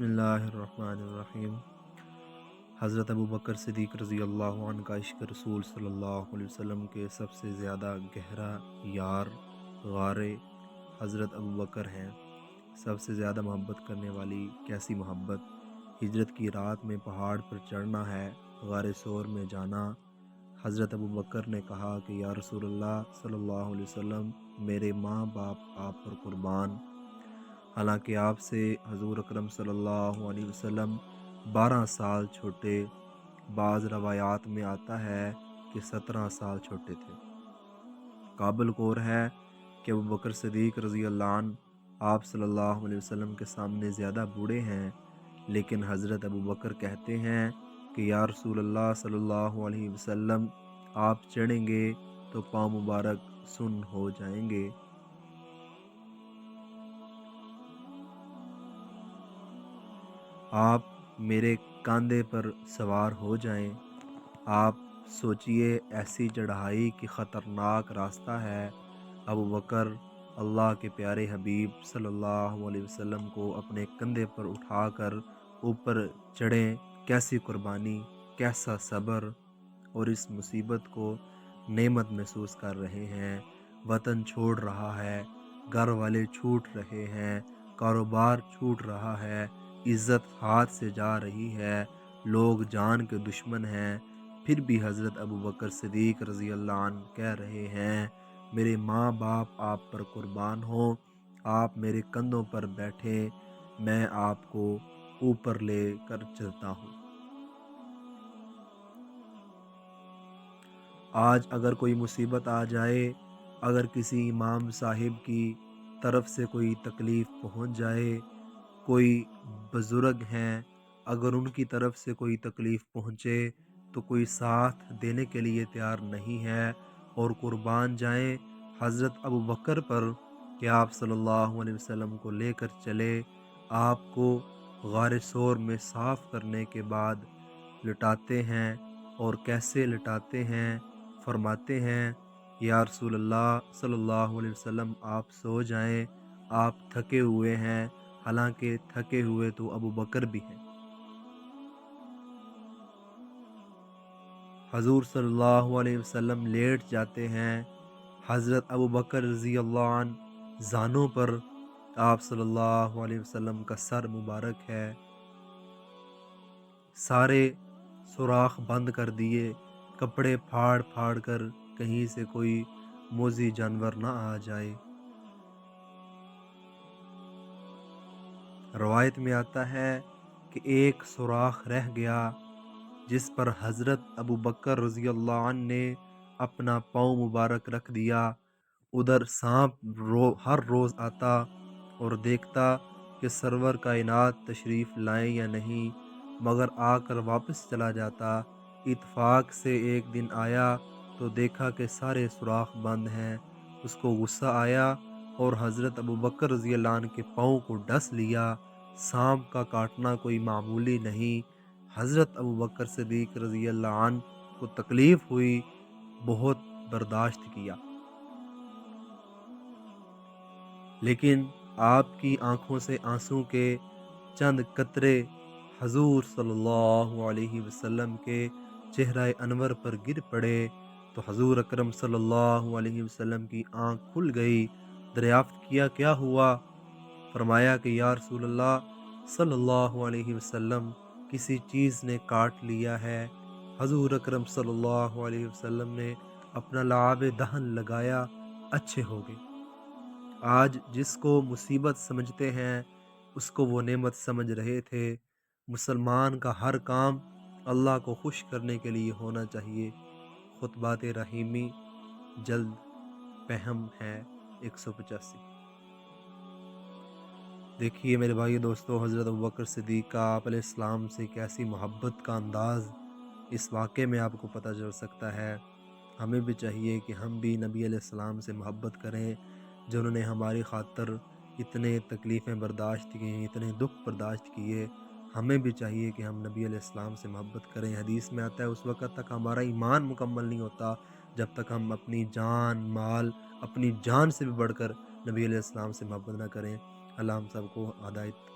बिस्मिल्लाहिर्रहमानिर्रहीम। हज़रत अबू बकर सिद्दीक़ रज़ी अल्लाह अन्हु का इश्क़ रसूल सल्लल्लाहु अलैहि वसल्लम के सबसे ज़्यादा गहरा यार गारे हज़रत अबू बकर हैं। सबसे ज़्यादा मोहब्बत करने वाली कैसी मोहब्बत, हिजरत की रात में पहाड़ पर चढ़ना है, गारे सोर में जाना। हज़रत अबू बकर ने कहा कि या रसूलल्लाह सल्लल्लाहु अलैहि वसल्लम, मेरे माँ बाप आप पर कुर्बान। हालांकि आपसे हजूर अकरम सल्लल्लाहु अलैहि वसल्लम 12 साल छोटे, बाज़ रवायात में आता है कि 17 साल छोटे थे। काबिल गौर है कि अबू बकर सिद्दीक़ रज़ी अल्लाह अन्हु आप सल्लल्लाहु अलैहि वसल्लम के सामने ज़्यादा बूढ़े हैं, लेकिन हज़रत अबू बकर कहते हैं कि या रसूलल्लाह सल्लल्लाहु अलैहि वसल्लम, आप चढ़ेंगे तो पाँव मुबारक सुन्न हो जाएंगे। आप मेरे कंधे पर सवार हो जाएं। आप सोचिए, ऐसी चढ़ाई की ख़तरनाक रास्ता है। अबू बकर अल्लाह के प्यारे हबीब सल्लल्लाहु अलैहि वसल्लम को अपने कंधे पर उठाकर ऊपर चढ़ें। कैसी कुर्बानी, कैसा सब्र, और इस मुसीबत को नेमत महसूस कर रहे हैं। वतन छोड़ रहा है, घर वाले छूट रहे हैं, कारोबार छूट रहा है, इज़्ज़त हाथ से जा रही है, लोग जान के दुश्मन हैं। फिर भी हज़रत अबू बकर सिद्दीक़ रज़ी अल्लाह अन्हु कह रहे हैं, मेरे माँ बाप आप पर कुर्बान हो, आप मेरे कंधों पर बैठे, मैं आपको ऊपर ले कर चलता हूँ। आज अगर कोई मुसीबत आ जाए, अगर किसी इमाम साहिब की तरफ से कोई तकलीफ़ पहुँच जाए, कोई बुज़ुर्ग हैं, अगर उनकी तरफ से कोई तकलीफ़ पहुँचे तो कोई साथ देने के लिए तैयार नहीं है और कुर्बान जाएं हज़रत अबू बकर पर कि आप सल्लल्लाहु अलैहि वसल्लम को लेकर चले। आपको गारे सोर में साफ़ करने के बाद लिटाते हैं, और कैसे लिटाते हैं, फरमाते हैं या रसूलल्लाह सल्लल्लाहु अलैहि वसल्लम, आप सो जाएं, आप थके हुए हैं। हालांकि थके हुए तो अबू बकर भी हैं। हजूर सल्लल्लाहु अलैहि वसल्लम लेट जाते हैं। हज़रत अबू बकर रज़ी अल्लाह अन्हु ज़ानों पर आप सल्लल्लाहु अलैहि वसल्लम का सर मुबारक है। सारे सुराख बंद कर दिए, कपड़े फाड़ फाड़ कर कहीं से कोई मोज़ी जानवर ना आ जाए। रवायत में आता है कि एक सुराख रह गया जिस पर हज़रत अबू बकर रज़ी अल्लाह अन्हु ने अपना पाँव मुबारक रख दिया। उधर सांप हर रोज़ आता और देखता कि सरवर कायनात तशरीफ़ लाएं या नहीं, मगर आकर वापस चला जाता। इत्फाक से एक दिन आया तो देखा कि सारे सुराख बंद हैं। उसको गुस्सा आया और हज़रत अबू बकर रज़ी अल्लाह अन्हु के पाँव को डस लिया। सांप का काटना कोई मामूली नहीं। हज़रत अबू बकर सिद्दीक़ रज़ी अल्लाह अन्हु को तकलीफ़ हुई, बहुत बर्दाश्त किया, लेकिन आपकी आंखों से आंसू के चंद कतरे हजूर सल्लल्लाहु अलैहि वसल्लम के चेहरा अनवर पर गिर पड़े तो हजूर अकरम सल्लल्लाहु अलैहि वसल्लम की आंख खुल गई। दरियाफ्त किया, क्या हुआ? फरमाया कि या रसूलल्लाह सल्लल्लाहु अलैहि वसल्लम, किसी चीज़ ने काट लिया है। हजूर अकरम सल्लल्लाहु अलैहि वसल्लम ने अपना लाब दहन लगाया, अच्छे हो गए। आज जिसको मुसीबत समझते हैं उसको वो नेमत समझ रहे थे। मुसलमान का हर काम अल्लाह को खुश करने के लिए होना चाहिए। खुतबात रहीमी जल्द पहम है 185। देखिए मेरे भाई दोस्तों, हज़रत अबू बकर सिद्दीक़ का आप अलैहिस्सलाम से कैसी मोहब्बत का अंदाज़ इस वाक़े में आपको पता चल सकता है। हमें भी चाहिए कि हम भी नबी अलैहिस्सलाम से मोहब्बत करें, जिन्होंने हमारी खातिर इतने तकलीफ़ें बर्दाश्त की, इतने दुख बर्दाश्त किए। हमें भी चाहिए कि हम नबी अलैहिस्सलाम से मोहब्बत करें। हदीस में आता है उस वक़्त तक हमारा ईमान मुकम्मल नहीं होता जब तक हम अपनी जान माल, अपनी जान से भी बढ़कर नबी अलैहिस्सलाम से मोहब्बत ना करें। अल्लाह हम सबको हिदायत की